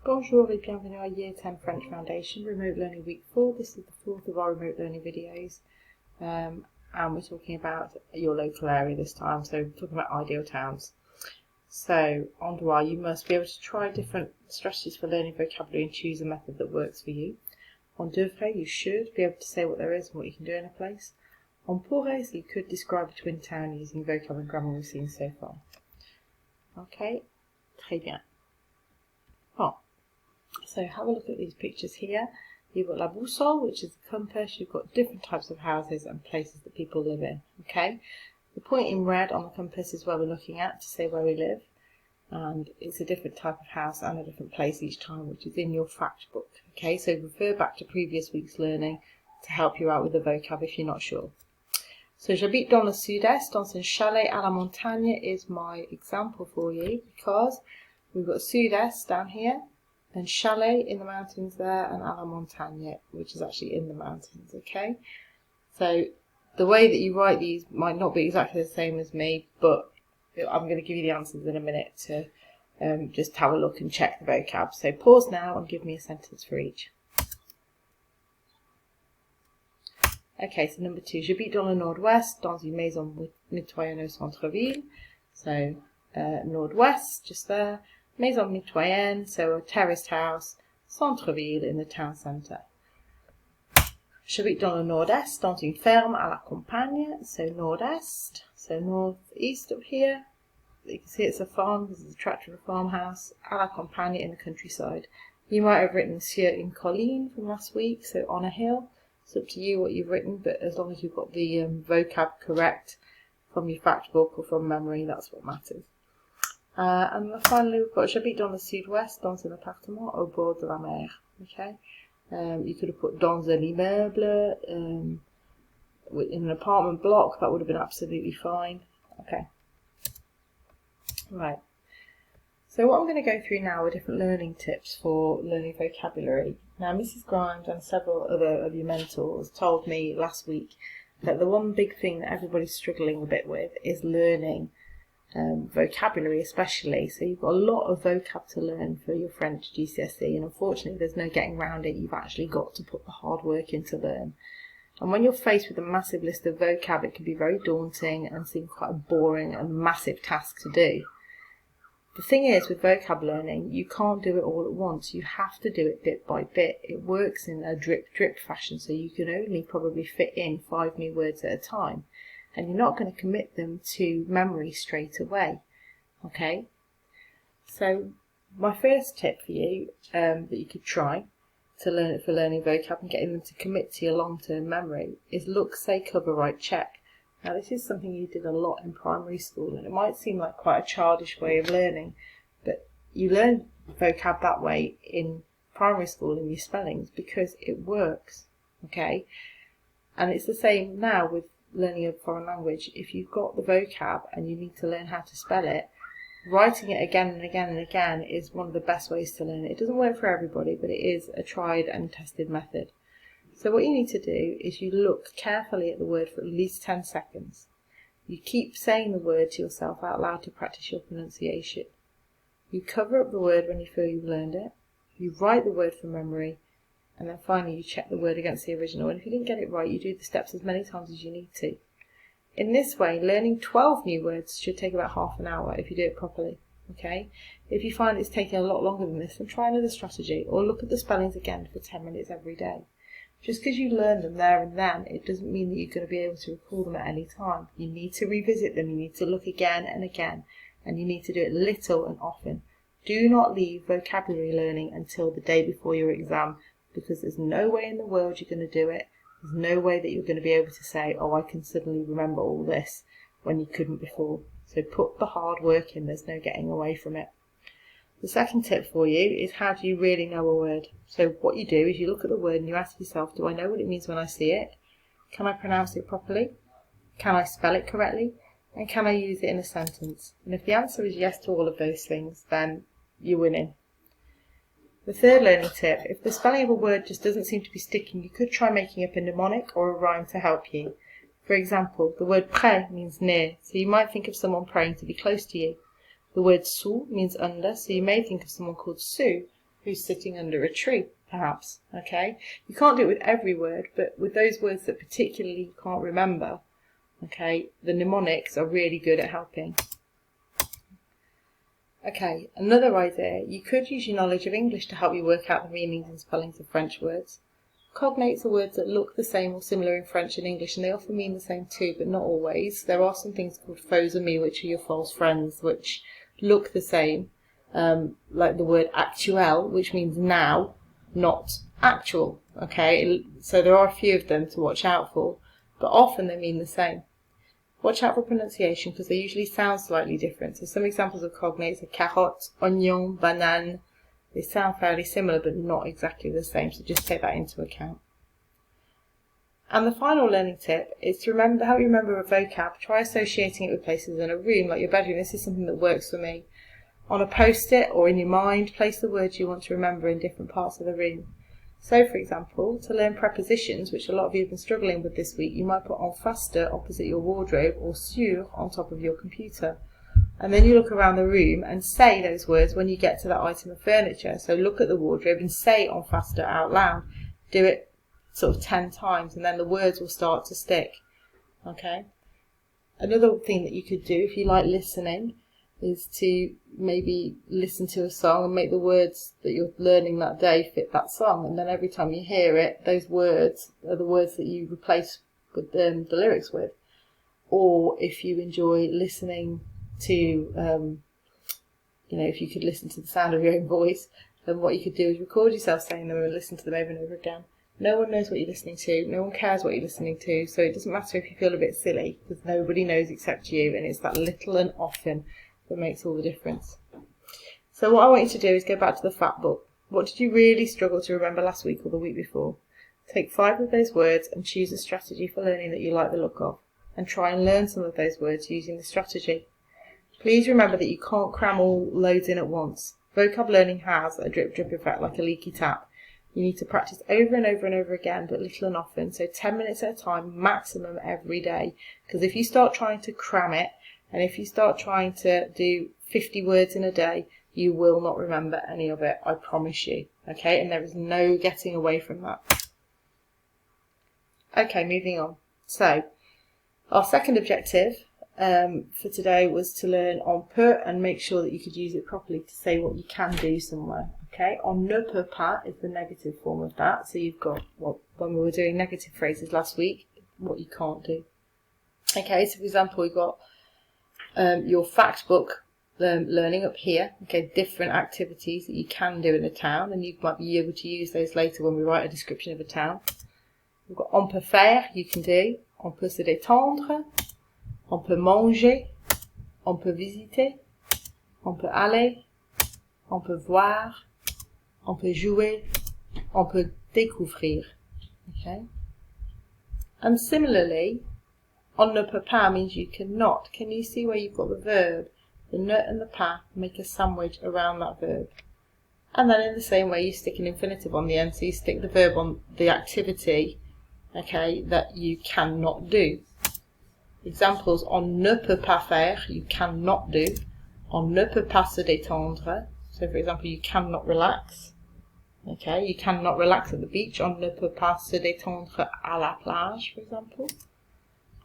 Bonjour et bienvenue à Year 10 French Foundation Remote Learning Week 4. This is the fourth of our remote learning videos, and we're talking about your local area this time, so we're talking about ideal towns. So, en droit, you must be able to try different strategies for learning vocabulary and choose a method that works for you. En devoir, you should be able to say what there is and what you can do in a place. En pourrait, so you could describe a twin town using vocab and grammar we've seen so far. Okay, très bien. Bon. So have a look at these pictures here. You've got la boussole, which is the compass. You've got different types of houses and places that people live in. Okay, the point in red on the compass is where we're looking at to say where we live, and it's a different type of house and a different place each time, which is in your fact book. Okay, so refer back to previous week's learning to help you out with the vocab if you're not sure. So j'habite dans le sud-est, dans un chalet à la montagne is my example for you, because we've got sud-est down here, and chalet in the mountains there, and à la montagne, which is actually in the mountains, okay? So the way that you write these might not be exactly the same as me, but I'm going to give you the answers in a minute to just have a look and check the vocab. So pause now and give me a sentence for each. Okay, so number 2, j'habite dans le nord-ouest, dans une maison mitoyenne au centre-ville. So nord-ouest, just there. Maison mitoyenne, so a terraced house. Centre-ville, in the town centre. J'habite dans le nord-est, dans une ferme à la campagne. So nord-est, so north-east up here. You can see it's a farm, this is a tractor and a farmhouse. À la campagne, in the countryside. You might have written sur une colline from last week, so on a hill. It's up to you what you've written, but as long as you've got the vocab correct from your fact book or from memory, that's what matters. And finally, we've got j'habite dans le sud-ouest, dans un appartement au bord de la mer. Okay, you could have put dans un immeuble, in an apartment block. That would have been absolutely fine. Okay, right. So what I'm going to go through now are different learning tips for learning vocabulary. Now, Mrs. Grimes and several other of your mentors told me last week that the one big thing that everybody's struggling a bit with is learning vocabulary, especially. So you've got a lot of vocab to learn for your French GCSE, and unfortunately there's no getting around it. You've actually got to put the hard work in to learn. And when you're faced with a massive list of vocab, it can be very daunting and seem quite a boring and massive task to do. The thing is, with vocab learning, you can't do it all at once. You have to do it bit by bit. It works in a drip fashion, so you can only probably fit in 5 new words at a time. And you're not going to commit them to memory straight away. Okay? So my first tip for you that you could try to learn it for learning vocab and getting them to commit to your long-term memory is look, say, cover, write, check. Now this is something you did a lot in primary school, and it might seem like quite a childish way of learning, but you learn vocab that way in primary school in your spellings because it works. Okay? And it's the same now with learning a foreign language. If you've got the vocab and you need to learn how to spell it, writing it again and again and again is one of the best ways to learn it. It doesn't work for everybody, but it is a tried and tested method. So what you need to do is you look carefully at the word for at least 10 seconds. You keep saying the word to yourself out loud to practice your pronunciation. You cover up the word when you feel you've learned it. You write the word from memory. And then finally you check the word against the original, and if you didn't get it right, you do the steps as many times as you need to. In this way, learning 12 new words should take about half an hour if you do it properly. Okay? If you find it's taking a lot longer than this, then try another strategy, or look at the spellings again for 10 minutes every day. Just because you learn them there and then, it doesn't mean that you're going to be able to recall them at any time. You need to revisit them, you need to look again and again, and you need to do it little and often. Do not leave vocabulary learning until the day before your exam, because there's no way in the world you're going to do it. There's no way that you're going to be able to say, oh, I can suddenly remember all this, when you couldn't before. So put the hard work in, there's no getting away from it. The second tip for you is, how do you really know a word? So what you do is you look at the word and you ask yourself, do I know what it means when I see it? Can I pronounce it properly? Can I spell it correctly? And can I use it in a sentence? And if the answer is yes to all of those things, then you're winning. The third learning tip, if the spelling of a word just doesn't seem to be sticking, you could try making up a mnemonic or a rhyme to help you. For example, the word près means near, so you might think of someone praying to be close to you. The word sous means under, so you may think of someone called Sue, who's sitting under a tree, perhaps, okay? You can't do it with every word, but with those words that particularly you can't remember, okay, the mnemonics are really good at helping. Okay, another idea, you could use your knowledge of English to help you work out the meanings and spellings of French words. Cognates are words that look the same or similar in French and English, and they often mean the same too, but not always. There are some things called faux amis, which are your false friends, which look the same, like the word actuel, which means now, not actual. Okay, so there are a few of them to watch out for, but often they mean the same. Watch out for pronunciation because they usually sound slightly different. So some examples of cognates are carotte, oignon, banane. They sound fairly similar but not exactly the same, so just take that into account. And the final learning tip is to help you remember a vocab. Try associating it with places in a room, like your bedroom. This is something that works for me. On a post-it or in your mind, place the words you want to remember in different parts of the room. So, for example, to learn prepositions, which a lot of you have been struggling with this week, you might put en face de opposite your wardrobe or sur on top of your computer. And then you look around the room and say those words when you get to that item of furniture. So look at the wardrobe and say en face de out loud. Do it sort of 10 times and then the words will start to stick. Okay? Another thing that you could do if you like listening is to maybe listen to a song and make the words that you're learning that day fit that song, and then every time you hear it, those words are the words that you replace with the lyrics with. Or if you enjoy listening to, if you could listen to the sound of your own voice, then what you could do is record yourself saying them and listen to them over and over again. No one knows what you're listening to, no one cares what you're listening to, so it doesn't matter if you feel a bit silly, because nobody knows except you, and it's that little and often that makes all the difference. So what I want you to do is go back to the fact book. What did you really struggle to remember last week or the week before? Take 5 of those words and choose a strategy for learning that you like the look of, and try and learn some of those words using the strategy. Please remember that you can't cram all loads in at once. Vocab learning has a drip-drip effect like a leaky tap. You need to practice over and over and over again, but little and often, so 10 minutes at a time, maximum every day. Because if you start trying to cram it, and if you start trying to do 50 words in a day, you will not remember any of it, I promise you. Okay, and there is no getting away from that. Okay, moving on. So, our second objective for today was to learn on peut and make sure that you could use it properly to say what you can do somewhere. Okay, on ne peut pas is the negative form of that. So you've got, when we were doing negative phrases last week, what you can't do. Okay, so for example, we've got your fact book learning up here. Okay, different activities that you can do in a town, and you might be able to use those later when we write a description of a town. We've got on peut faire, you can do. On peut se détendre. On peut manger. On peut visiter. On peut aller. On peut voir. On peut jouer. On peut découvrir. Okay. And similarly, on ne peut pas means you cannot. Can you see where you've got the verb? The ne and the pas make a sandwich around that verb. And then in the same way you stick an infinitive on the end, so you stick the verb on the activity, okay, that you cannot do. Examples, on ne peut pas faire, you cannot do. On ne peut pas se détendre. So for example, you cannot relax. Okay, you cannot relax at the beach. On ne peut pas se détendre à la plage, for example.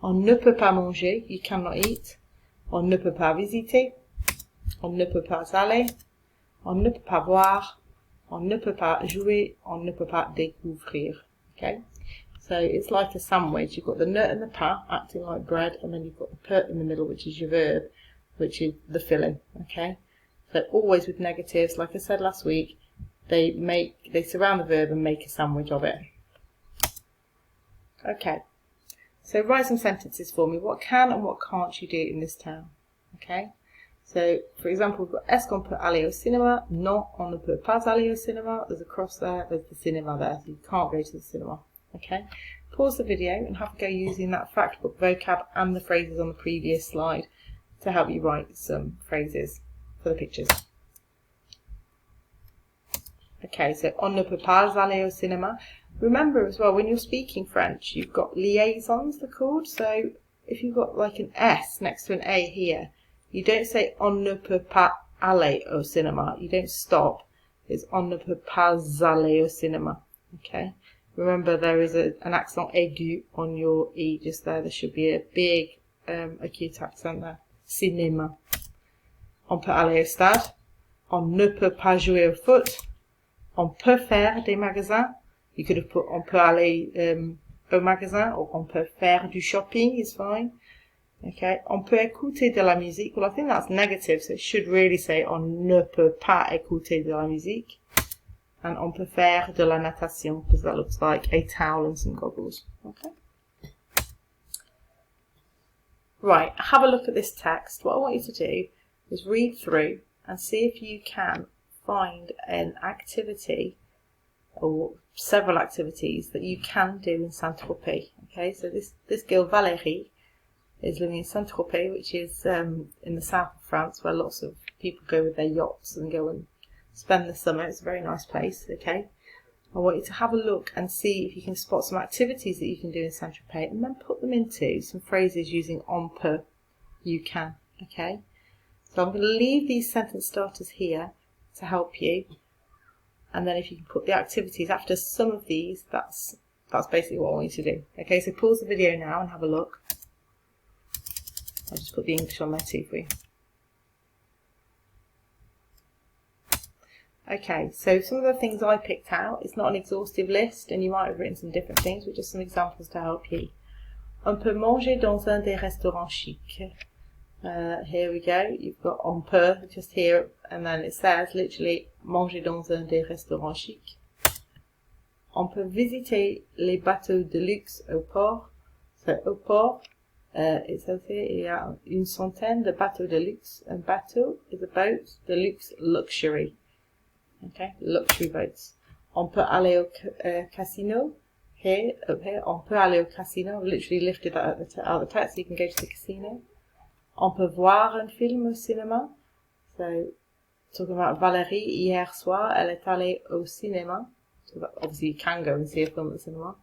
On ne peut pas manger, you cannot eat. On ne peut pas visiter. On ne peut pas aller. On ne peut pas voir. On ne peut pas jouer. On ne peut pas découvrir. Okay? So it's like a sandwich. You've got the ne and the pas acting like bread, and then you've got the peut in the middle, which is your verb, which is the filling. Okay? So always with negatives, like I said last week, they surround the verb and make a sandwich of it. Okay. So write some sentences for me. What can and what can't you do in this town? Okay. So for example, we've got est-ce qu'on peut aller au cinéma? Non, on ne peut pas aller au cinéma. There's a cross there. There's the cinema there. So you can't go to the cinema. Okay. Pause the video and have a go using that fact book vocab and the phrases on the previous slide to help you write some phrases for the pictures. Okay, so on ne peut pas aller au cinéma. Remember as well, when you're speaking French, you've got liaisons, they're called. So if you've got like an S next to an A here, you don't say on ne peut pas aller au cinéma. You don't stop. is on ne peut pas aller au cinéma. Okay. Remember, there is an accent aigu on your E just there. There should be a big acute accent there. Cinéma. On peut aller au stade. On ne peut pas jouer au foot. On peut faire des magasins. You could have put on peut aller au magasin, or on peut faire du shopping is fine. Okay. On peut écouter de la musique. Well, I think that's negative, so it should really say on ne peut pas écouter de la musique. And on peut faire de la natation, because that looks like a towel and some goggles. Okay. Right, have a look at this text. What I want you to do is read through and see if you can find an activity or several activities that you can do in Saint-Tropez. Okay, so this girl Valérie is living in Saint-Tropez, which is in the south of France, where lots of people go with their yachts and go and spend the summer. It's a very nice place. Okay, I want you to have a look and see if you can spot some activities that you can do in Saint-Tropez, and then put them into some phrases using on peut. You can. Okay, so I'm going to leave these sentence starters here to help you, and then if you can put the activities after some of these, that's basically what I want you to do. Okay, so pause the video now and have a look. I'll just put the English on there too for you. Okay, so some of the things I picked out, it's not an exhaustive list, and you might have written some different things, but just some examples to help you. On peut manger dans un des restaurants chics. Here we go, you've got on peut just here, and then it says literally manger dans un des restaurants chics. On peut visiter les bateaux de luxe au port. So au port, it says here, il y a une centaine de bateaux de luxe. Un bateau is a boat, de luxe, luxury. Okay, luxury boats. On peut aller au casino. Here, up here, on peut aller au casino. I've literally lifted that out of the text so you can go to the casino. On peut voir un film au cinéma. So, talking about Valérie, hier soir, elle est allée au cinéma. So that, obviously you can go and see a film at the cinema.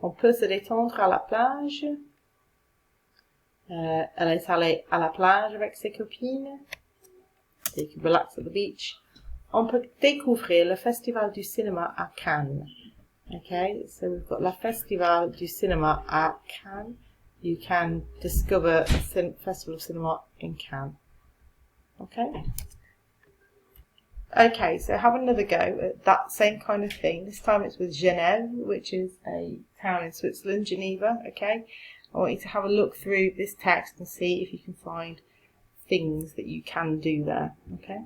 On peut se détendre à la plage. Elle est allée à la plage avec ses copines. So you can relax at the beach. On peut découvrir le festival du cinéma à Cannes. Okay, so we've got le festival du cinéma à Cannes. You can discover a festival of cinema in Cannes. Okay. Okay, so have another go at that same kind of thing. This time it's with Genève, which is a town in Switzerland, Geneva. Okay, I want you to have a look through this text and see if you can find things that you can do there. Okay.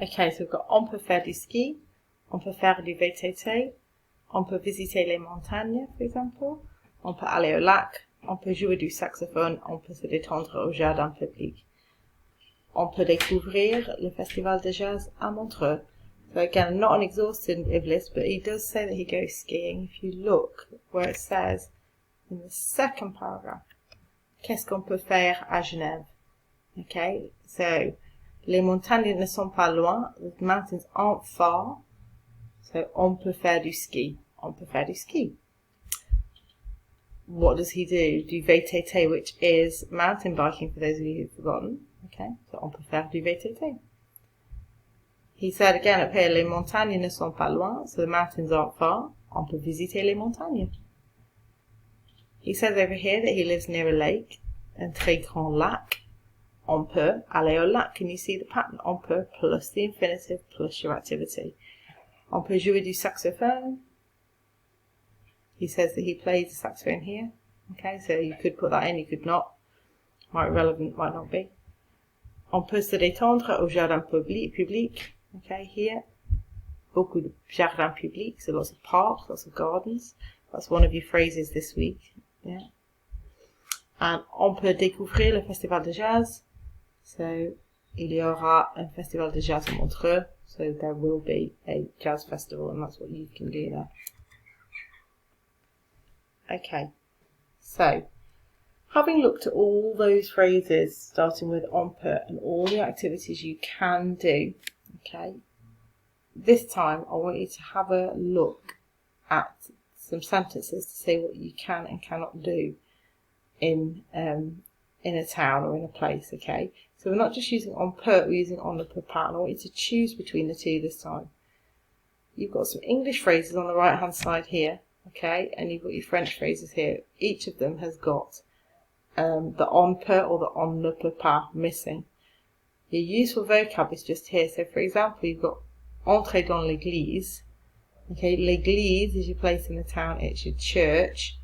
Okay, so we've got on peut faire du ski, on peut faire du VTT, on peut visiter les montagnes, for example, on peut aller au lac, on peut jouer du saxophone, on peut se détendre au jardin public. On peut découvrir le festival de jazz à Montreux. So again, not an exhaustive list, but he does say that he goes skiing. If you look where it says in the second paragraph, qu'est-ce qu'on peut faire à Genève? Okay, so les montagnes ne sont pas loin. The mountains aren't far. So, on peut faire du ski. On peut faire du ski. What does he do? Du VTT, which is mountain biking for those of you who've forgotten. Okay, so on peut faire du VTT. He said again up here, les montagnes ne sont pas loin. So the mountains aren't far. On peut visiter les montagnes. He says over here that he lives near a lake. Un très grand lac. On peut aller au lac. Can you see the pattern? On peut plus the infinitive plus your activity. On peut jouer du saxophone. He says that he plays the saxophone here. Okay, so you could put that in, you could not. Might be relevant, might not be. On peut se détendre au jardin public. Okay, here. Beaucoup de jardins publics, so lots of parks, lots of gardens. That's one of your phrases this week. Yeah. And on peut découvrir le festival de jazz. So, il y aura un festival de jazz à Montreux. So, there will be a jazz festival, and that's what you can do there. Okay. So, having looked at all those phrases, starting with on peut, and all the activities you can do, okay, this time I want you to have a look at some sentences to say what you can and cannot do in a town or in a place, okay? So we're not just using on peut, we're using on ne peut pas, and I want you to choose between the two this time. You've got some English phrases on the right hand side here, okay, and you've got your French phrases here. Each of them has got the on peut or the on ne peut pas missing. Your useful vocab is just here. So for example, you've got entrer dans l'église. Okay, l'église is your place in the town, it's your church.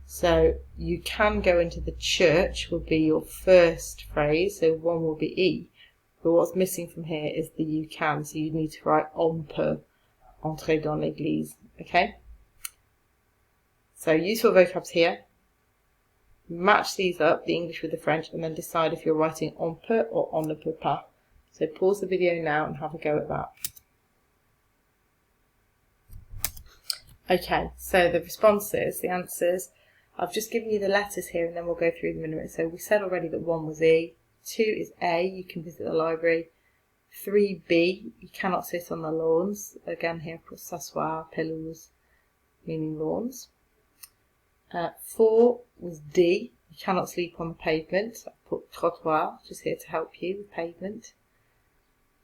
So you can go into the church will be your first phrase, so one will be E. But what's missing from here is the you can, so you need to write on peut, entrer dans l'église. Okay? So useful vocabs here. Match these up, the English with the French, and then decide if you're writing on peut or on ne peut pas. So pause the video now and have a go at that. Okay, so the responses, the answers, I've just given you the letters here and then we'll go through them in a minute. So we said already that 1 was E, 2 is A, you can visit the library, 3B, you cannot sit on the lawns, again here I've put s'asseoir, pelouse, meaning lawns. 4 was D, you cannot sleep on the pavement, I put trottoir, just here to help you with pavement.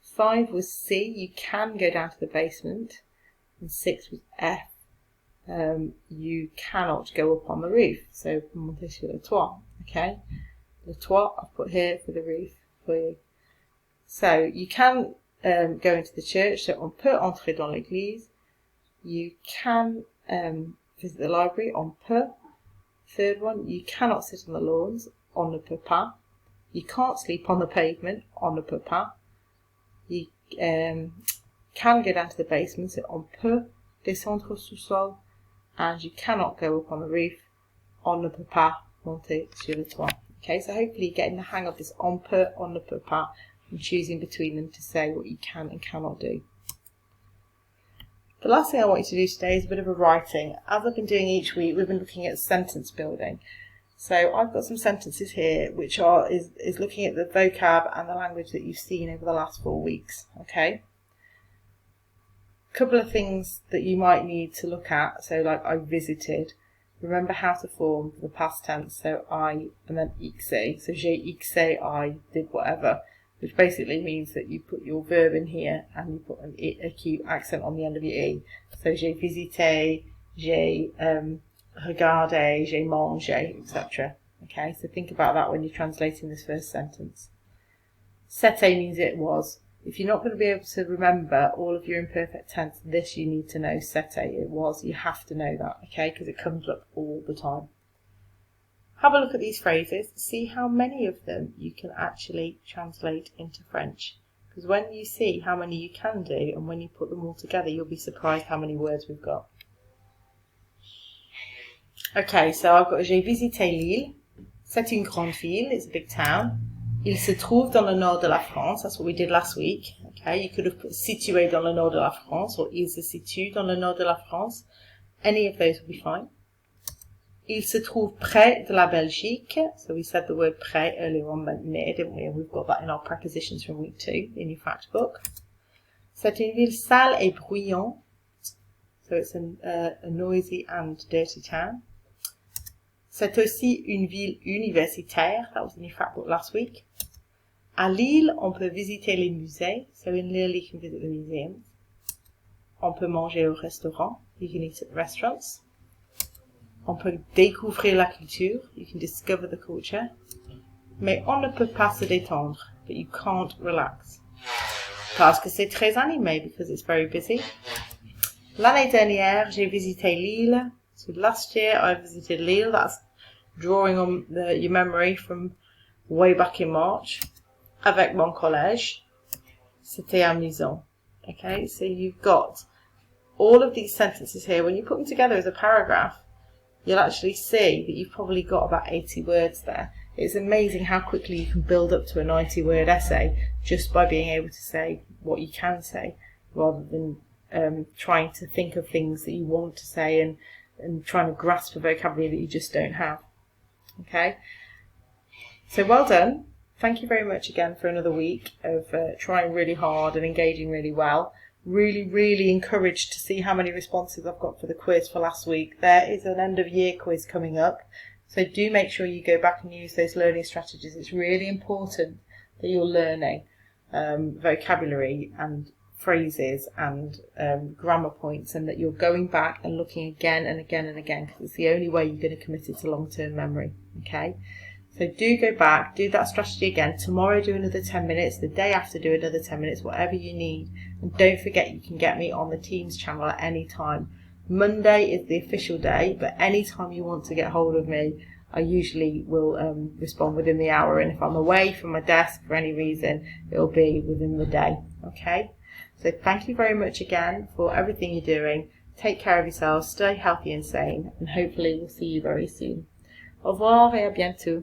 5 was C, you can go down to the basement, and 6 was F. You cannot go up on the roof, so monter sur le toit, okay? Le toit I've put here for the roof for you. So you can go into the church, so on peut entrer dans l'église. You can visit the library, on peut. Third one, you cannot sit on the lawns, on ne peut pas. You can't sleep on the pavement, on ne peut pas. You can go down to the basement, so on peut descendre au sous-sol. And you cannot go up on the roof, on ne peut pas monter sur le toit. Okay, so hopefully you're getting the hang of this on peut, on ne peut pas, and choosing between them to say what you can and cannot do. The last thing I want you to do today is a bit of a writing. As I've been doing each week, we've been looking at sentence building. So I've got some sentences here which is looking at the vocab and the language that you've seen over the last 4 weeks. Okay. Couple of things that you might need to look at, so like I visited, remember how to form the past tense, so I and then ixé, so j'ai ixé, I did whatever, which basically means that you put your verb in here and you put a cute accent on the end of your E, so j'ai visité, j'ai regardé, j'ai mangé, etc. Okay, so think about that when you're translating this first sentence. C'était means it was. If you're not going to be able to remember all of your imperfect tense, this you need to know, c'était, it was. You have to know that, okay, because it comes up all the time. Have a look at these phrases, see how many of them you can actually translate into French. Because when you see how many you can do, and when you put them all together, you'll be surprised how many words we've got. Okay, so I've got j'ai visité l'île. C'est une grande ville, it's a big town. Il se trouve dans le nord de la France. That's what we did last week. Okay, you could have put situé dans le nord de la France or il se situe dans le nord de la France. Any of those will be fine. Il se trouve près de la Belgique. So we said the word près earlier on meant near, didn't we? And we've got that in our prepositions from week 2 in your fact book. C'est une ville sale et bruyante. So it's a noisy and dirty town. C'est aussi une ville universitaire. That was in your fact book last week. À Lille, on peut visiter les musées. So in Lille, you can visit the museums. On peut manger au restaurant. You can eat at the restaurants. On peut découvrir la culture. You can discover the culture. Mais on ne peut pas se détendre. But you can't relax. Parce que c'est très animé, because it's very busy. L'année dernière, j'ai visité Lille. So last year, I visited Lille. That's drawing on your memory from way back in March. Avec mon collège. C'était amusant. Okay, so you've got all of these sentences here. When you put them together as a paragraph, you'll actually see that you've probably got about 80 words there. It's amazing how quickly you can build up to a 90-word essay just by being able to say what you can say, rather than trying to think of things that you want to say and trying to grasp a vocabulary that you just don't have. Okay, so well done. Thank you very much again for another week of trying really hard and engaging really well. really encouraged to see how many responses I've got for the quiz for last week. There is an end of year quiz coming up, so do make sure you go back and use those learning strategies. It's really important that you're learning vocabulary and phrases and grammar points, and that you're going back and looking again and again and again, because it's the only way you're going to commit it to long-term memory. Okay, so do go back, do that strategy again. Tomorrow do another 10 minutes, the day after do another 10 minutes, whatever you need. And don't forget, you can get me on the Teams channel at any time. Monday is the official day, but any time you want to get hold of me, I usually will respond within the hour, and if I'm away from my desk for any reason, it'll be within the day. Okay, so thank you very much again for everything you're doing. Take care of yourselves, stay healthy and sane, and hopefully we'll see you very soon. Au revoir et à bientôt.